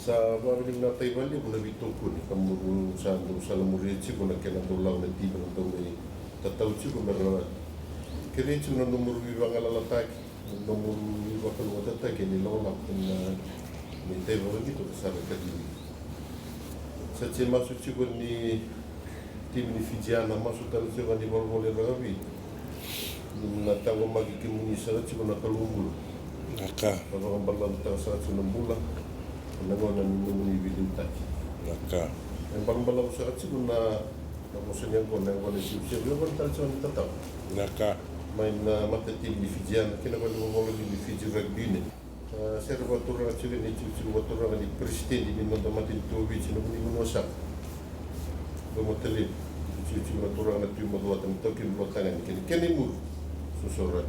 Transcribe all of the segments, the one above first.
Sa mabiling na tayo bali, muna bitungko ni kamuru sa lamurichi ko na kinatulaw na tiba ng tumay tatawchi ko meron kirichi na numuru bibang alalataki numuru bibang kalwatataki nilolak na nintay mo gitu kasar kadili sa masuk ko ni tim ni Fijiana masuk tayo ko ni Volvo Ragavi na tawo magikimuni sa ko na kalumbul Naka. Kalau balang sa 6 bulan nangonan ni video tadi. Naka. Yang balang sa na maksudnya ko na wala siya yo ban tal sa tataw. Naka. Main mata tim ni Fijian kina ko mo ni Fiji rugby ni. Serba turang chile ni chile turang ni presidente ni no matin to beach no ni mo sa. Como tele chile turang na tu mo do atam tokin lo tangan kini mu susura.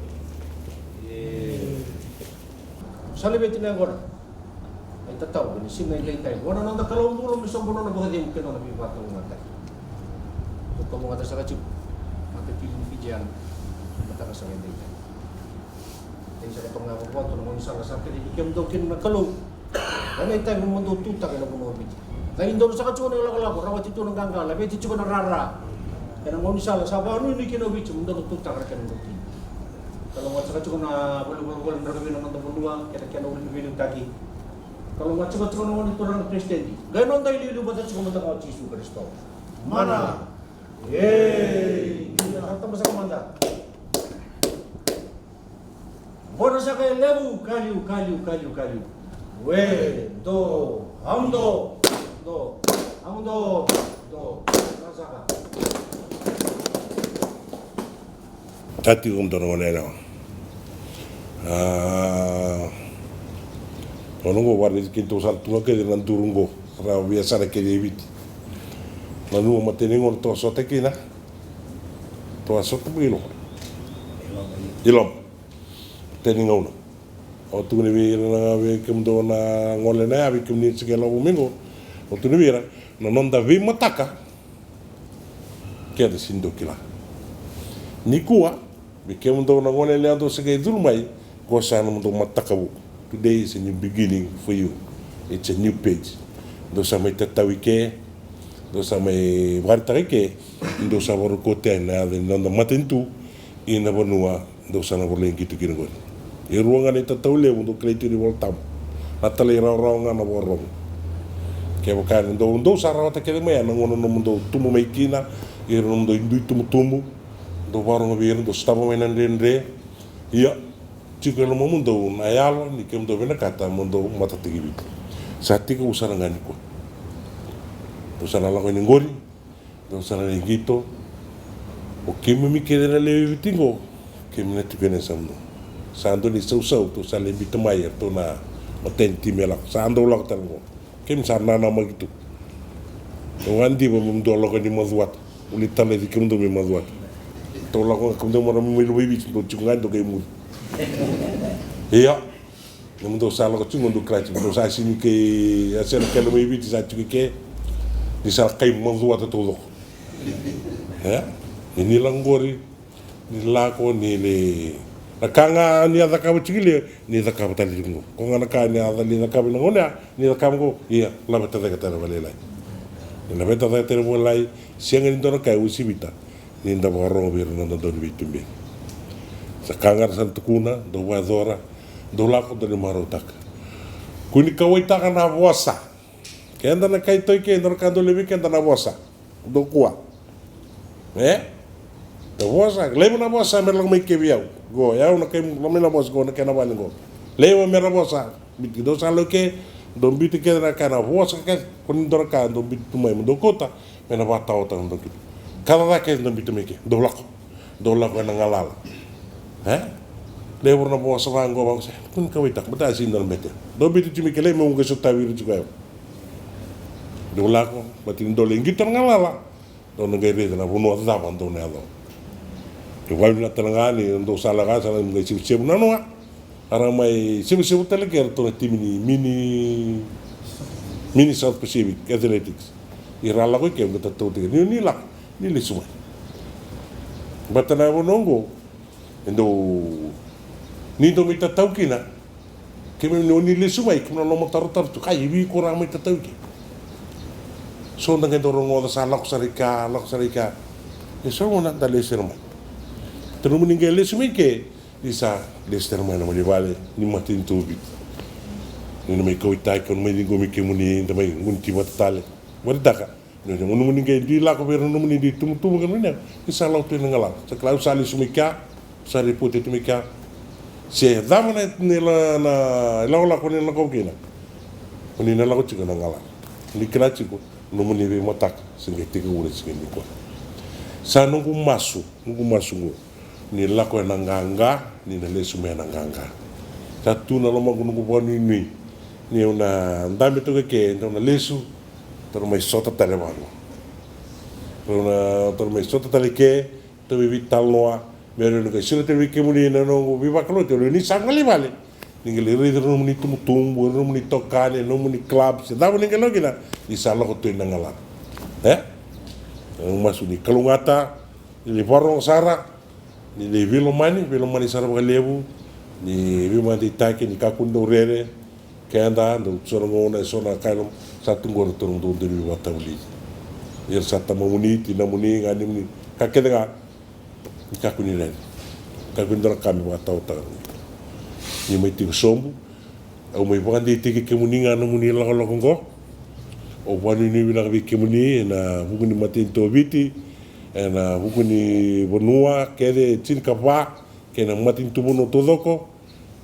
Salibet na agora. Ay tataw, ni sim na itay. Wala nang nakalawang bulo misang bulo na bagay mo kino na bibatong mata. Ito mo ngata sa kachip. Mata pilih Fijian. Mata ka sa itay. Ay sa katong nga ko to nang isa sa kini ikem do kin nakalong. Ano itay mo mundo tuta ka na bumabit. Dahil doon sa katsuno ng lakalako, rawat ito ng gangala, bet ito ko ng rara. Kaya nang unisala, sabi ano yung kinobit, mundo tuta ka na ng kalau nggak cukup na boleh berkebun dengan teman-teman kita kena ulit lebih lagi. Kalau nggak cukup na itu orang presiden. Ganon tayo lilu batas cukup mentang kau cisu Kristo. Mana? Yeay. Kata masa kemana? Bodoh saya lebu kaliu. We do amdo Nasaka. Tati dono manena. Onongo warni kinto saltunga ke nan turungo ra biasa na ke evit. Lanu mateningo to sote kina. To sote bilo. Ilom. Teningo no. O tu ni vira na ve kum do na ngole na vi kum ni sigelo domingo. O tu ni vira no nonda vi mataka. Ke de sindo kila. Nikua became the one to say Dulmai, Gosan Matakabu. Today is a new beginning for you. It's a new page. Those are my Tatawike, those are my Vartarike, those are our Kote and the Matintu in Avanua, those are our linky to get good. You wrong on it at Tole to create the world tam. Natalie wrong and our wrong. Kevakan, those are out academy and one of them to Mumekina, Irundo Indutumu. Do warung biar do stabo mainan rendre, iya, jika lo mau mundo ayal ni kem do bena kata mundo mata tinggi bit. Saat itu usara ngani ko, usara lakuin ngori, usara ngito, o kem mi keder le bitingo, kem na tipene samdo. Sando ni sau tu sale bitemaya tu na otenti melak, sando lak tango, kem sarna nama gitu. Wandi mundo lakuin ni mazuat, ulitale di kem do mi mazuat. Tolak ko kung mo ram mo bibit do chungan do kay mo. Iya. Nung do sala ko chungon do krach do sa sini ke asel ke mo bibit sa chuke di sa kay mo zuwa to do. Ya. Ini langgori ni lako ni le nakanga ni ada ka chigile ni da ka batali ngo. Ko ngana ka ni ada ni da ka ngona ni da ka ngo iya la beta da ka balelai. Ni la beta da tere bolai siangin do ka usibita. Ninda warong biar nanda don bitumbi. Sekangar santukuna do wadora do lako do marotak. Kuni kawai taka na vosa. Kenda na kai toy ke ndor kando lebi kenda na vosa. Do kuat. Do vosa, lebu na vosa merlang mai ke biau. Go ya una kai lamela vosa go na kana bani go. Lebu mera vosa. Bit do salo ke do bit ke na kana vosa ke kun ndor ka do bit tumai do kota. Mena bata ota ndo kit. Kada da ke ndo bitu meke, do lako na ngalala. Lever na po sa mga ngawang sa kun kawitak bata sinan bete. Do bitu cumi kele mo ngeso tawiru juga. Do lako batin do lengitor ngalala. Do ngere na puno ata bantu ne alo. Ke wal na tanangani ndo sala ka sala ngai sip na no. Ara mai sip tele ker to timini mini South Pacific Athletics. Irala ko ke ngata to ni la ni le suma. Batana bonongo endo ni do mita taukina ke me no ni le suma ke no mo tar tu kai bi ko ra mita tauki so ndanga do rongo da sa lak sarika e so mona da le serma tenu ni ngel le suma ke isa le serma na mo vale ni matin tu bi ni me ko itai kon me dingo mi ke muni da mai ngunti matale wardaka no mo ni ngel di la ko ver no ni di tum kan ni isa la tu ngala sa klau sali sumika sa ripote tumika se damana nela na laula ko nela ko kina ni nela ko tsika ngala ni kila tsiko no muni be motak singe tiga ure singe ni ko sa nungu masu ni la ko na nganga ni na lesu me na nganga ta tu na loma ko nungu boni ni una ndame to ke na lesu tor mai sota tale wano tor mai sota tale ke to bi talnoa mero no sila te wiki muni na no viva kalo te ni sangali vale ningle re no muni tumbu no muni tokane no muni club se dava ningle gina ni sala ko te ngala masu ni kalungata ni forong sara ni le vilo mani sara ba lebu ni vima di take ni kakundo rere kenda do sorongo na sona kailom satu ngor turung do de viva tawli yer sata mamuni tina muni ngani muni kakeda kakuni ren kakuni dara kami wa tau tau ni mai tiku sombu au mai bandi tiki ke muni ngana muni la la kongo o wani ni wina ke muni na bukuni matin to biti na bukuni bonua kede tin kapa ke na matin tu bono todoko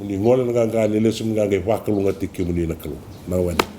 muni ngole nga ngale lesum nga ngai wakalunga tiki muni na kalu na wani